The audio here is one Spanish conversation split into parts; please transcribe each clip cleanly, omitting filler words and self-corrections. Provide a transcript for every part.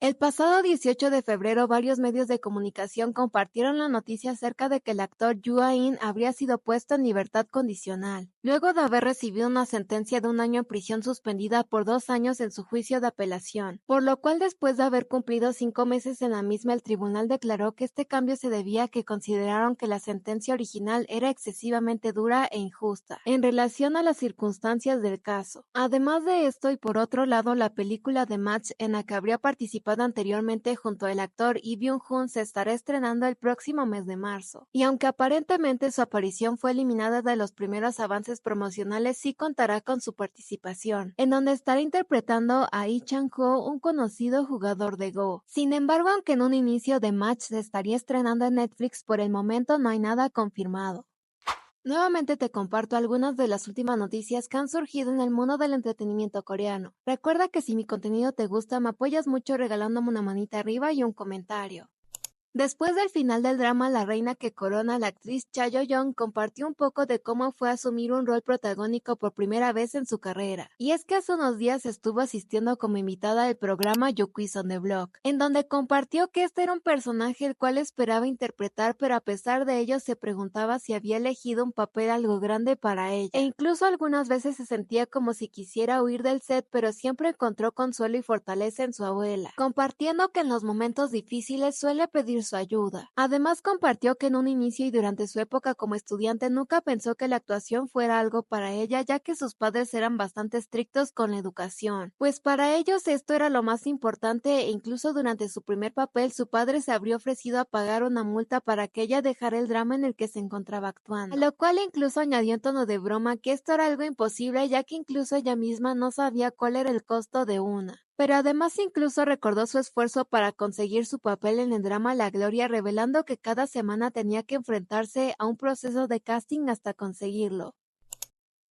El pasado 18 de febrero, varios medios de comunicación compartieron la noticia acerca de que el actor Yoo In habría sido puesto en libertad condicional, luego de haber recibido una sentencia de 1 año en prisión suspendida por 2 años en su juicio de apelación, por lo cual después de haber cumplido 5 meses en la misma, el tribunal declaró que este cambio se debía a que consideraron que la sentencia original era excesivamente dura e injusta, en relación a las circunstancias del caso. Además de esto, y por otro lado, la película The Match, en la que habría participado anteriormente junto al actor Lee Byung-hun, se estará estrenando el próximo mes de marzo. Y aunque aparentemente su aparición fue eliminada de los primeros avances promocionales, sí contará con su participación, en donde estará interpretando a Lee Chang-ho, un conocido jugador de Go. Sin embargo, aunque en un inicio The Match se estaría estrenando en Netflix, por el momento no hay nada confirmado. Nuevamente te comparto algunas de las últimas noticias que han surgido en el mundo del entretenimiento coreano. Recuerda que si mi contenido te gusta, me apoyas mucho regalándome una manita arriba y un comentario. Después del final del drama La reina que corona, la actriz Cha Yo-young compartió un poco de cómo fue asumir un rol protagónico por primera vez en su carrera. Y es que hace unos días estuvo asistiendo como invitada al programa You Quiz on the Block, en donde compartió que este era un personaje el cual esperaba interpretar, pero a pesar de ello se preguntaba si había elegido un papel algo grande para ella. E incluso algunas veces se sentía como si quisiera huir del set, pero siempre encontró consuelo y fortaleza en su abuela, compartiendo que en los momentos difíciles suele pedir su ayuda. Además compartió que en un inicio y durante su época como estudiante nunca pensó que la actuación fuera algo para ella, ya que sus padres eran bastante estrictos con la educación, pues para ellos esto era lo más importante, e incluso durante su primer papel su padre se habría ofrecido a pagar una multa para que ella dejara el drama en el que se encontraba actuando, a lo cual incluso añadió en tono de broma que esto era algo imposible, ya que incluso ella misma no sabía cuál era el costo de una. Pero además incluso recordó su esfuerzo para conseguir su papel en el drama La Gloria, revelando que cada semana tenía que enfrentarse a un proceso de casting hasta conseguirlo.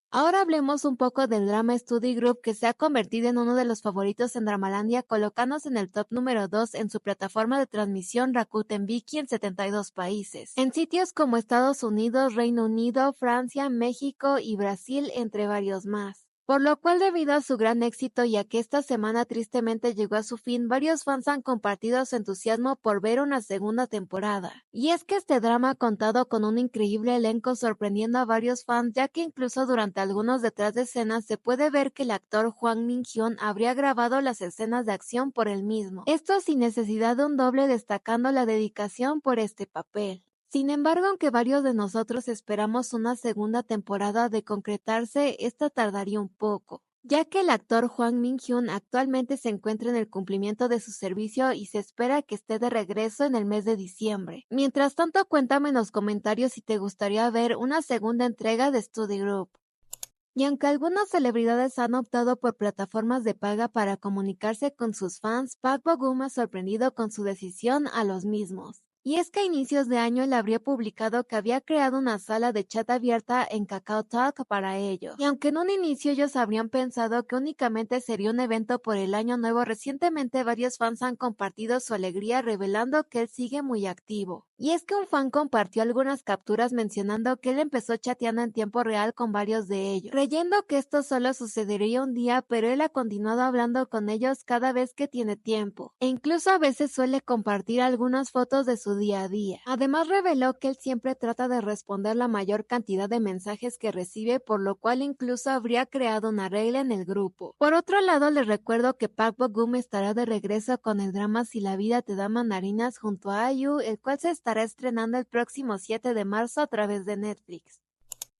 Ahora hablemos un poco del drama Study Group, que se ha convertido en uno de los favoritos en Dramalandia, colocándose en el top número 2 en su plataforma de transmisión Rakuten Viki en 72 países, en sitios como Estados Unidos, Reino Unido, Francia, México y Brasil, entre varios más. Por lo cual, debido a su gran éxito y a que esta semana tristemente llegó a su fin, varios fans han compartido su entusiasmo por ver una segunda temporada. Y es que este drama ha contado con un increíble elenco, sorprendiendo a varios fans, ya que incluso durante algunos detrás de escenas se puede ver que el actor Hwang Min-hyun habría grabado las escenas de acción por él mismo. Esto sin necesidad de un doble, destacando la dedicación por este papel. Sin embargo, aunque varios de nosotros esperamos una segunda temporada de concretarse, esta tardaría un poco, ya que el actor Hwang Min-hyun actualmente se encuentra en el cumplimiento de su servicio y se espera que esté de regreso en el mes de diciembre. Mientras tanto, cuéntame en los comentarios si te gustaría ver una segunda entrega de Study Group. Y aunque algunas celebridades han optado por plataformas de paga para comunicarse con sus fans, Park Bo-gum ha sorprendido con su decisión a los mismos. Y es que a inicios de año él habría publicado que había creado una sala de chat abierta en KakaoTalk para ellos. Y aunque en un inicio ellos habrían pensado que únicamente sería un evento por el año nuevo, recientemente varios fans han compartido su alegría, revelando que él sigue muy activo. Y es que un fan compartió algunas capturas mencionando que él empezó chateando en tiempo real con varios de ellos, creyendo que esto solo sucedería un día, pero él ha continuado hablando con ellos cada vez que tiene tiempo, e incluso a veces suele compartir algunas fotos de su día a día. Además reveló que él siempre trata de responder la mayor cantidad de mensajes que recibe, por lo cual incluso habría creado una regla en el grupo. Por otro lado, les recuerdo que Park Bo-gum estará de regreso con el drama Si la vida te da mandarinas junto a IU, el cual se estará estrenando el próximo 7 de marzo a través de Netflix.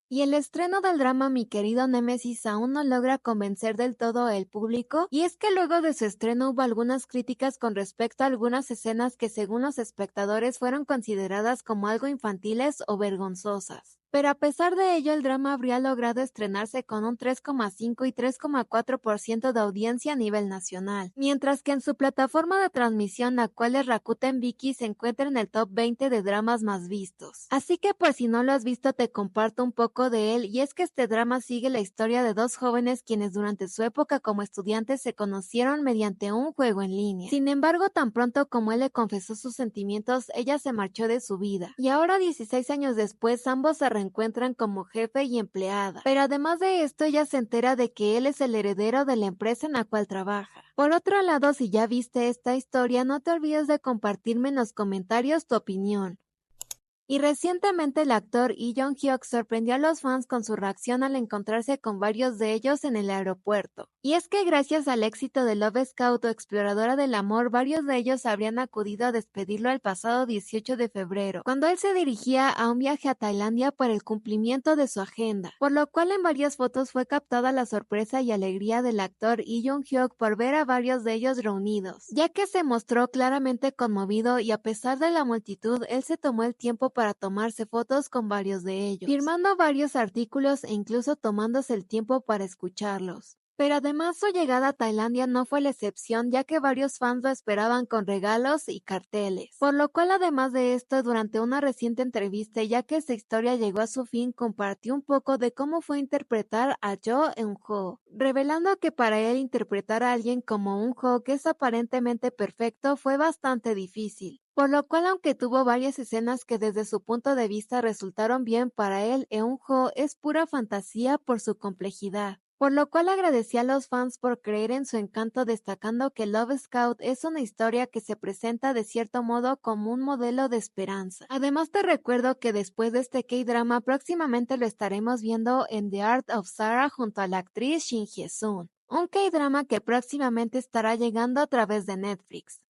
Y el estreno del drama Mi querido Némesis aún no logra convencer del todo al público, y es que luego de su estreno hubo algunas críticas con respecto a algunas escenas que según los espectadores fueron consideradas como algo infantiles o vergonzosas. Pero a pesar de ello, el drama habría logrado estrenarse con un 3,5 y 3,4% de audiencia a nivel nacional, mientras que en su plataforma de transmisión, la cual es Rakuten Viki, se encuentra en el top 20 de dramas más vistos. Así que por si no lo has visto, te comparto un poco de él, y es que este drama sigue la historia de dos jóvenes quienes durante su época como estudiantes se conocieron mediante un juego en línea. Sin embargo, tan pronto como él le confesó sus sentimientos, ella se marchó de su vida, y ahora 16 años después ambos se reencuentran como jefe y empleada. Pero además de esto, ella se entera de que él es el heredero de la empresa en la cual trabaja. Por otro lado, si ya viste esta historia, no te olvides de compartirme en los comentarios tu opinión. Y recientemente el actor Lee Jong-hyuk sorprendió a los fans con su reacción al encontrarse con varios de ellos en el aeropuerto. Y es que gracias al éxito de Love Scout o Exploradora del Amor, varios de ellos habrían acudido a despedirlo el pasado 18 de febrero, cuando él se dirigía a un viaje a Tailandia para el cumplimiento de su agenda, por lo cual en varias fotos fue captada la sorpresa y alegría del actor Lee Jong-hyuk por ver a varios de ellos reunidos, ya que se mostró claramente conmovido y a pesar de la multitud, él se tomó el tiempo para tomarse fotos con varios de ellos, firmando varios artículos e incluso tomándose el tiempo para escucharlos. Pero además su llegada a Tailandia no fue la excepción, ya que varios fans lo esperaban con regalos y carteles. Por lo cual, además de esto, durante una reciente entrevista, ya que esta historia llegó a su fin, compartió un poco de cómo fue interpretar a Jo Eun-ho, revelando que para él interpretar a alguien como Eun-ho, que es aparentemente perfecto, fue bastante difícil. Por lo cual, aunque tuvo varias escenas que desde su punto de vista resultaron bien, para él, Eun-ho es pura fantasía por su complejidad. Por lo cual agradecí a los fans por creer en su encanto, destacando que Love Scout es una historia que se presenta de cierto modo como un modelo de esperanza. Además te recuerdo que después de este K-drama próximamente lo estaremos viendo en The Art of Sarah junto a la actriz Shin Hye-sun, un K-drama que próximamente estará llegando a través de Netflix.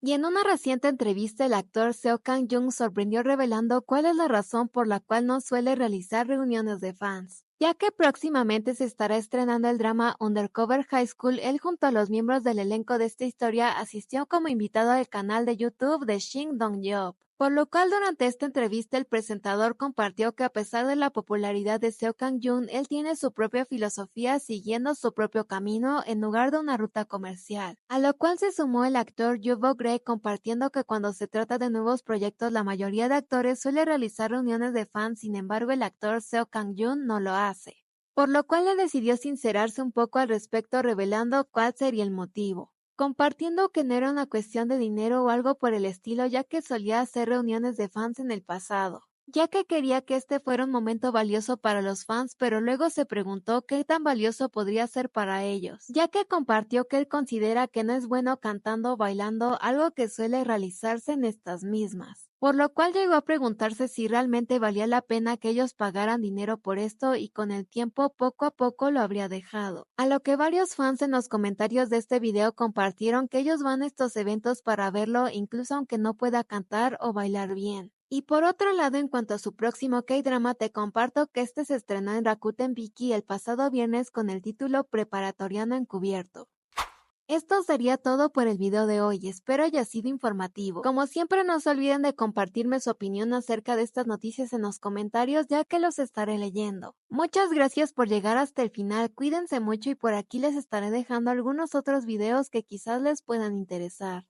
Y en una reciente entrevista el actor Seo Kang-joong sorprendió revelando cuál es la razón por la cual no suele realizar reuniones de fans, ya que próximamente se estará estrenando el drama Undercover High School. Él junto a los miembros del elenco de esta historia asistió como invitado al canal de YouTube de Shin Dong-yeop. Por lo cual durante esta entrevista el presentador compartió que a pesar de la popularidad de Seo Kang-joong, él tiene su propia filosofía siguiendo su propio camino en lugar de una ruta comercial. A lo cual se sumó el actor Yoo Bo-gre compartiendo que cuando se trata de nuevos proyectos la mayoría de actores suele realizar reuniones de fans, sin embargo el actor Seo Kang-joong no lo hace. Por lo cual él decidió sincerarse un poco al respecto revelando cuál sería el motivo, compartiendo que no era una cuestión de dinero o algo por el estilo, ya que solía hacer reuniones de fans en el pasado, ya que quería que este fuera un momento valioso para los fans, pero luego se preguntó qué tan valioso podría ser para ellos, ya que compartió que él considera que no es bueno cantando o bailando, algo que suele realizarse en estas mismas. Por lo cual llegó a preguntarse si realmente valía la pena que ellos pagaran dinero por esto, y con el tiempo poco a poco lo habría dejado. A lo que varios fans en los comentarios de este video compartieron que ellos van a estos eventos para verlo incluso aunque no pueda cantar o bailar bien. Y por otro lado, en cuanto a su próximo K-drama, te comparto que este se estrenó en Rakuten Viki el pasado viernes con el título Preparatoriano Encubierto. Esto sería todo por el video de hoy, espero haya sido informativo. Como siempre, no se olviden de compartirme su opinión acerca de estas noticias en los comentarios, ya que los estaré leyendo. Muchas gracias por llegar hasta el final, cuídense mucho y por aquí les estaré dejando algunos otros videos que quizás les puedan interesar.